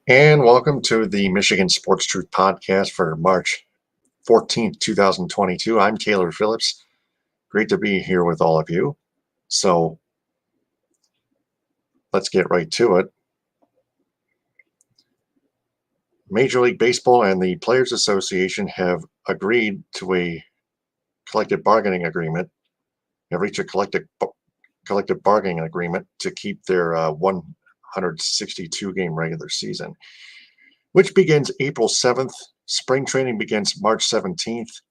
And welcome to the Michigan Sports Truth Podcast for March 14th, 2022. I'm Taylor Phillips. Great to be here with all of you. So let's get right to it. Major League Baseball and the Players Association have agreed to a collective bargaining agreement, have reached a collective bargaining agreement to keep their 162 game regular season, which begins April 7th. Spring training begins March 17th.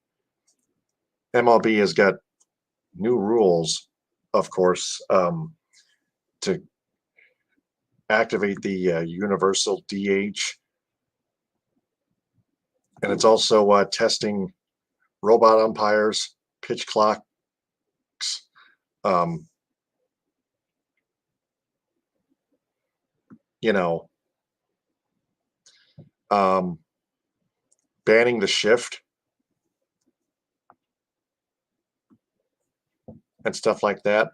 MLB has got new rules, of course, to activate the universal DH. And it's also testing robot umpires, pitch clocks, um, you know, um, banning the shift and stuff like that.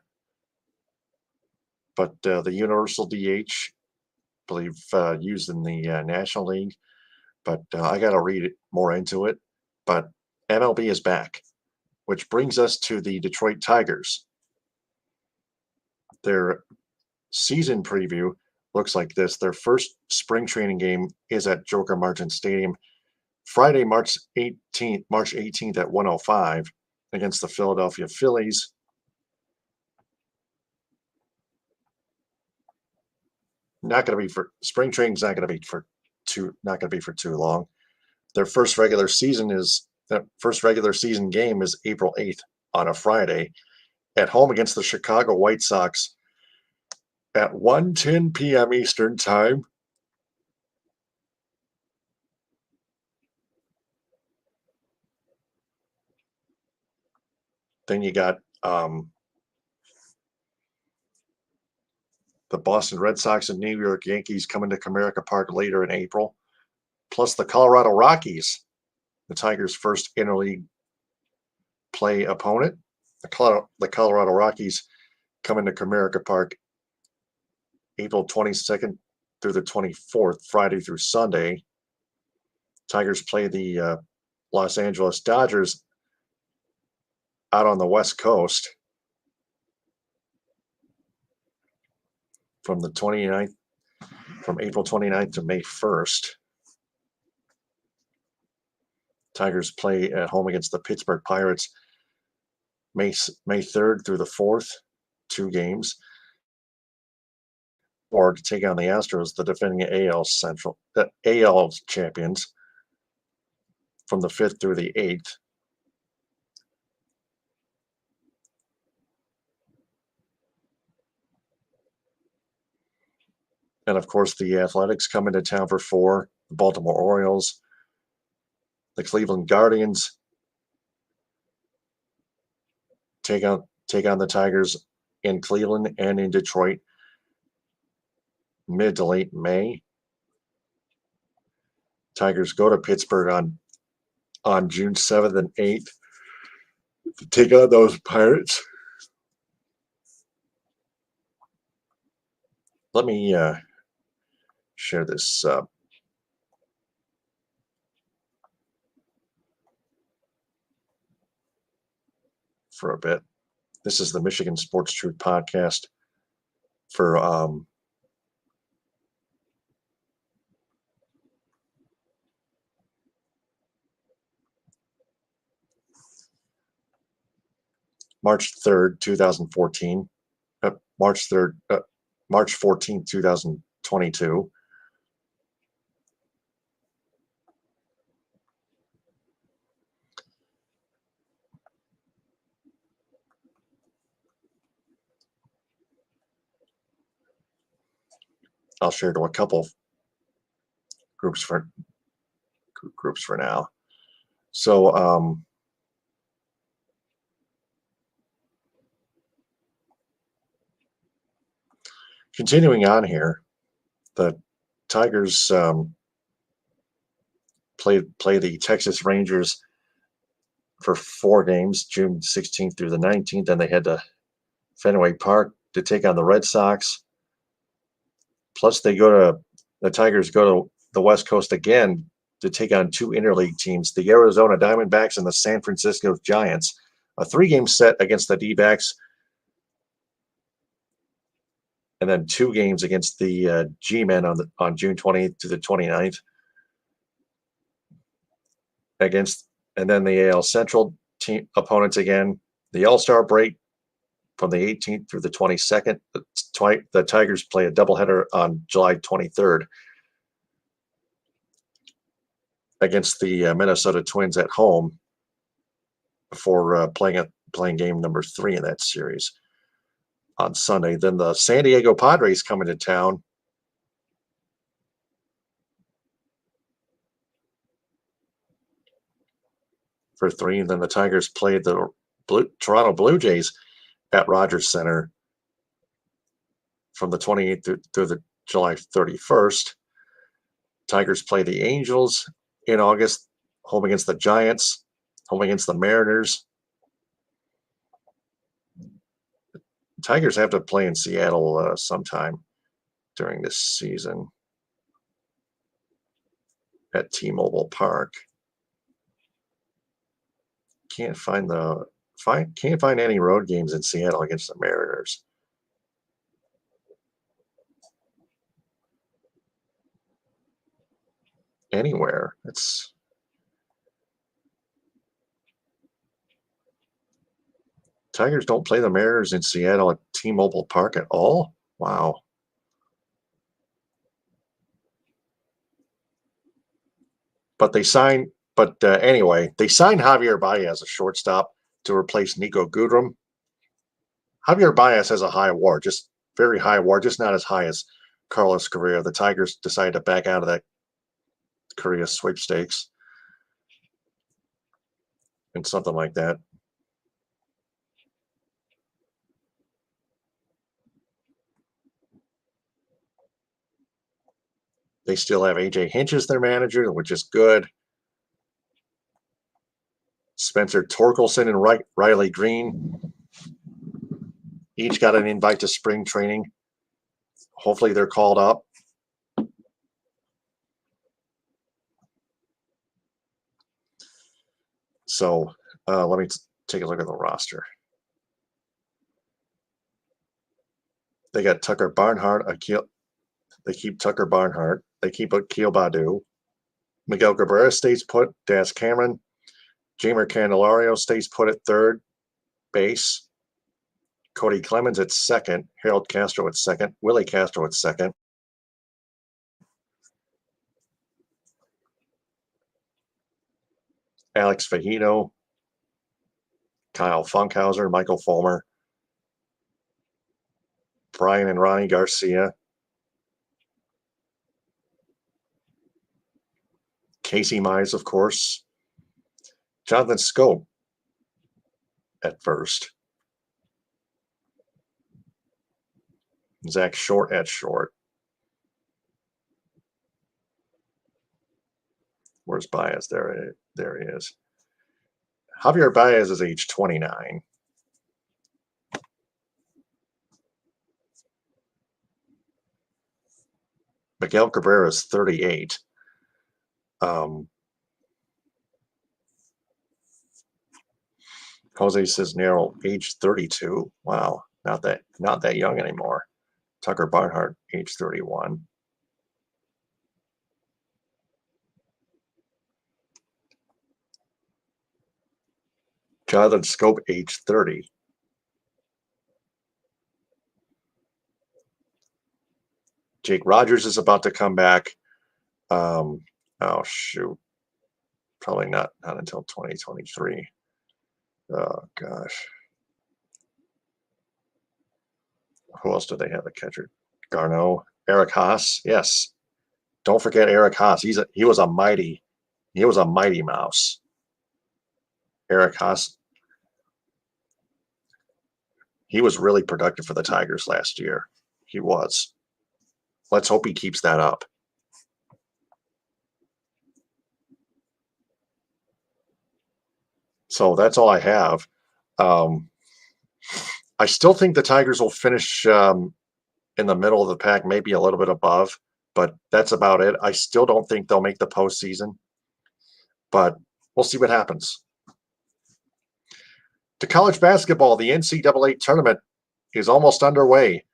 But the universal DH, I believe, used in the National League. But I got to read it more into it. But MLB is back, which brings us to the Detroit Tigers. Their season preview looks like this. Their first spring training game is at Joker Martin Stadium Friday, March 18th at 1:05 against the Philadelphia Phillies. Not going to be for spring training's not going to be for too long. Their first regular season game is April 8th on a Friday at home against the Chicago White Sox at 1:10 p.m. Eastern Time. Then you got the Boston Red Sox and New York Yankees coming to Comerica Park later in April, plus the Colorado Rockies, the Tigers' first interleague play opponent. The Colorado Rockies coming to Comerica Park April 22nd through the 24th, Friday through Sunday. Tigers play the Los Angeles Dodgers out on the West Coast from April 29th to May 1st. Tigers play at home against the Pittsburgh Pirates May 3rd through the 4th, 2 games. Or to take on the Astros, the defending AL champions, from the 5th through the 8th. And of course, the Athletics come into town for 4. The Baltimore Orioles, the Cleveland Guardians take on the Tigers in Cleveland and in Detroit mid to late May. Tigers go to Pittsburgh on June 7th and 8th to take on those Pirates. Let me share this for a bit. This is the Michigan Sports Truth Podcast for March 3rd, 2014. March 14th, 2022. I'll share to a couple groups for now. So continuing on here, the Tigers play the Texas Rangers for 4 games, June 16th through the 19th. Then they head to Fenway Park to take on the Red Sox. Plus, they go to The Tigers go to the West Coast again to take on two interleague teams, the Arizona Diamondbacks and the San Francisco Giants. A 3-game set against the D-backs, and then 2 games against the G-men on June 20th to the 29th. And then the AL Central team opponents again. The All-Star break from the 18th through the 22nd. The Tigers play a doubleheader on July 23rd against the Minnesota Twins at home before playing game number 3 in that series on Sunday. Then the San Diego Padres come into town for 3, and then the Tigers played the Toronto Blue Jays at Rogers Center from the 28th through the July 31st. Tigers play the Angels in August, home against the Giants, home against the Mariners. Tigers have to play in Seattle sometime during this season at T-Mobile Park. Can't find any road games in Seattle against the Mariners. Anywhere. Tigers don't play the Mariners in Seattle at T-Mobile Park at all? Wow. But anyway, they signed Javier Baez, a shortstop, to replace Nico Goodrum. Javier Baez has a high WAR, just very high WAR, just not as high as Carlos Correa. The Tigers decided to back out of that Correa sweepstakes and something like that. They still have AJ Hinch as their manager, which is good. Spencer Torkelson and Riley Green each got an invite to spring training. Hopefully they're called up. So let me take a look at the roster. They got Tucker Barnhart. They keep Tucker Barnhart. They keep Akil Baddoo. Miguel Cabrera stays put. Daz Cameron. Jamer Candelario stays put at third base. Cody Clemens at second. Harold Castro at second. Willie Castro at second. Alex Fajito. Kyle Funkhauser. Michael Fulmer. Brian and Ronnie Garcia. Casey Mize, of course. Jonathan Scope at first. Zach Short at short. Where's Baez? There he is. Javier Baez is age 29. Miguel Cabrera is 38. Jose Cisnero, age 32. Wow, not that young anymore. Tucker Barnhart, age 31. Jonathan Scope, age 30. Jake Rogers is about to come back. Oh shoot, probably not until 2023. Oh gosh, who else do they have at catcher? Garneau, Eric Haas. Yes, don't forget Eric Haas. He was a mighty mouse. Eric Haas. He was really productive for the Tigers last year. He was. Let's hope he keeps that up. So that's all I have. I still think the Tigers will finish in the middle of the pack, maybe a little bit above, but that's about it. I still don't think they'll make the postseason, but we'll see what happens. To college basketball, the NCAA tournament is almost underway.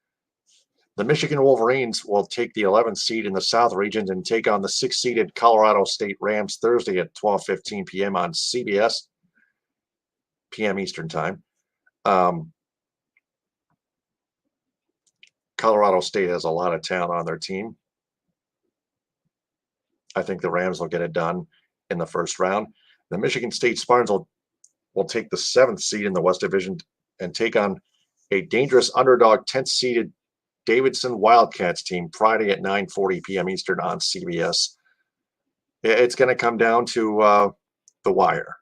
The Michigan Wolverines will take the 11th seed in the South region and take on the 6th-seeded Colorado State Rams Thursday at 12:15 p.m. on CBS, p.m. Eastern Time. Colorado State has a lot of talent on their team. I think the Rams will get it done in the first round. The Michigan State Spartans will take the 7th seed in the West Division and take on a dangerous underdog 10th-seeded Davidson Wildcats team Friday at 9:40 p.m. Eastern on CBS. It's going to come down to the wire.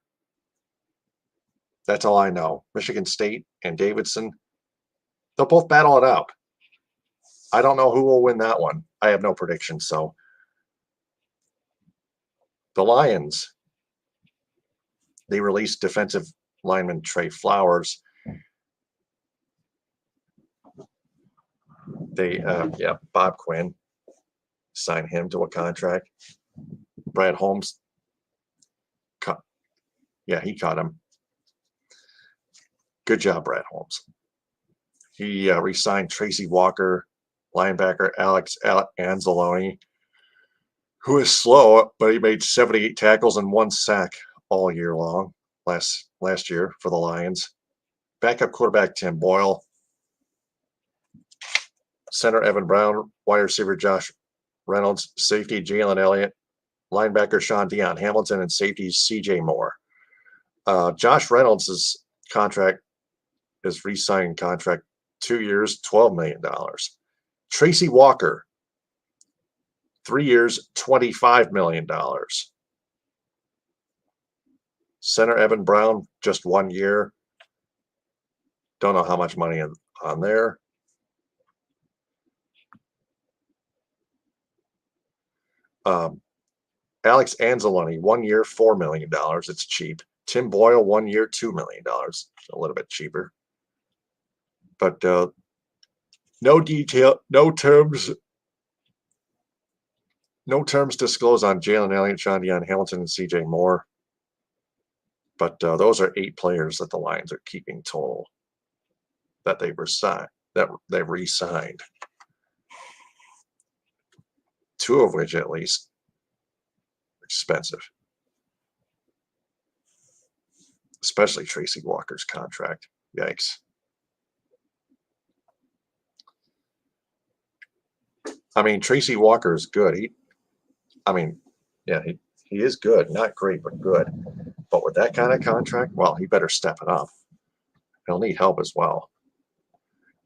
That's all I know. Michigan State and Davidson, they'll both battle it out. I don't know who will win that one. I have no prediction. So the Lions, they released defensive lineman Trey Flowers. Bob Quinn signed him to a contract. Brad Holmes, he caught him. Good job, Brad Holmes. He re-signed Tracy Walker, linebacker Alex Anzalone, who is slow, but he made 78 tackles and 1 sack all year long last year for the Lions. Backup quarterback Tim Boyle, center Evan Brown, wide receiver Josh Reynolds, safety Jalen Elliott, linebacker Sean Dion Hamilton, and safety C.J. Moore. Josh Reynolds' contract is re-signing contract 2 years, $12 million. Tracy Walker, 3 years, $25 million. Center Evan Brown, just 1 year. Don't know how much money on there. Alex Anzalone, 1 year, $4 million. It's cheap. Tim Boyle, 1 year, $2 million. A little bit cheaper. But no terms disclosed on Jalen Elliott, Sean Dion Hamilton, and C.J. Moore. But those are 8 players that the Lions are keeping total that they've re-signed. 2 of which, at least, expensive. Especially Tracy Walker's contract. Yikes. I mean, Tracy Walker is good. He is good. Not great, but good. But with that kind of contract, well, he better step it up. He'll need help as well.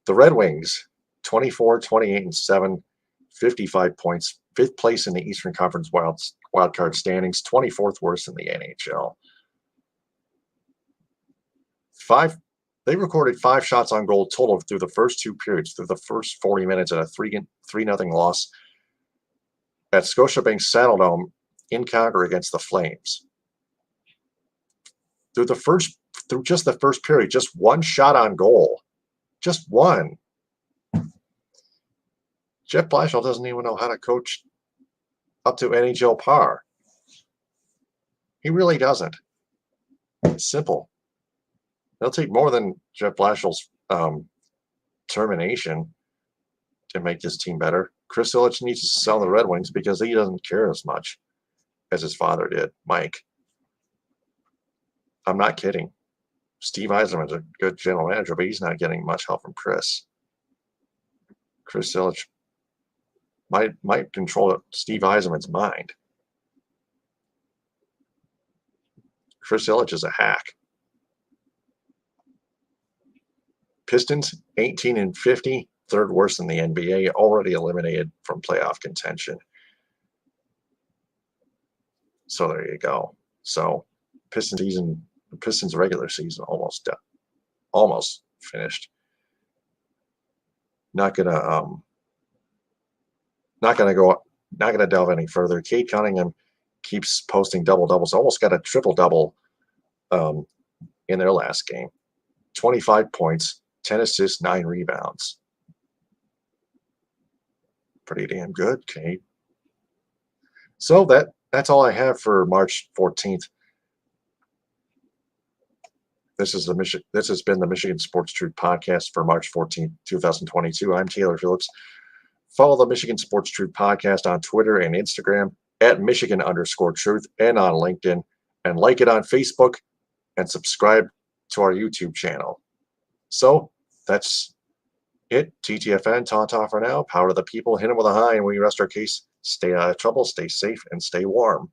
The Red Wings, 24, 28, and 7, 55 points, 5th place in the Eastern Conference wildcard standings, 24th worst in the NHL. They recorded 5 shots on goal total through the first 2 periods, through the first 40 minutes, and a 3-0 loss at Scotiabank Saddledome in Calgary against the Flames. Through just the first period, just 1 shot on goal. Just 1. Jeff Blashill doesn't even know how to coach up to NHL par. He really doesn't. It's simple. It'll take more than Jeff Blashill's termination to make this team better. Chris Ilitch needs to sell the Red Wings because he doesn't care as much as his father did, Mike. I'm not kidding. Steve Yzerman's a good general manager, but he's not getting much help from Chris. Chris Ilitch might control Steve Yzerman's mind. Chris Ilitch is a hack. Pistons, 18-50, 3rd worst in the NBA, already eliminated from playoff contention. So there you go. So Pistons regular season almost finished. Not gonna delve any further. Cade Cunningham keeps posting double doubles. Almost got a triple double in their last game. 25 points, 10 assists, 9 rebounds. Pretty damn good, Kate. So that's all I have for March 14th. This has been the Michigan Sports Truth podcast for March 14th, 2022. I'm Taylor Phillips. Follow the Michigan Sports Truth podcast on Twitter and Instagram at Michigan_Truth and on LinkedIn, and like it on Facebook and subscribe to our YouTube channel. So that's it. TTFN, ta-ta for now. Power to the people. Hit them with a high, and we rest our case. Stay out of trouble, stay safe, and stay warm.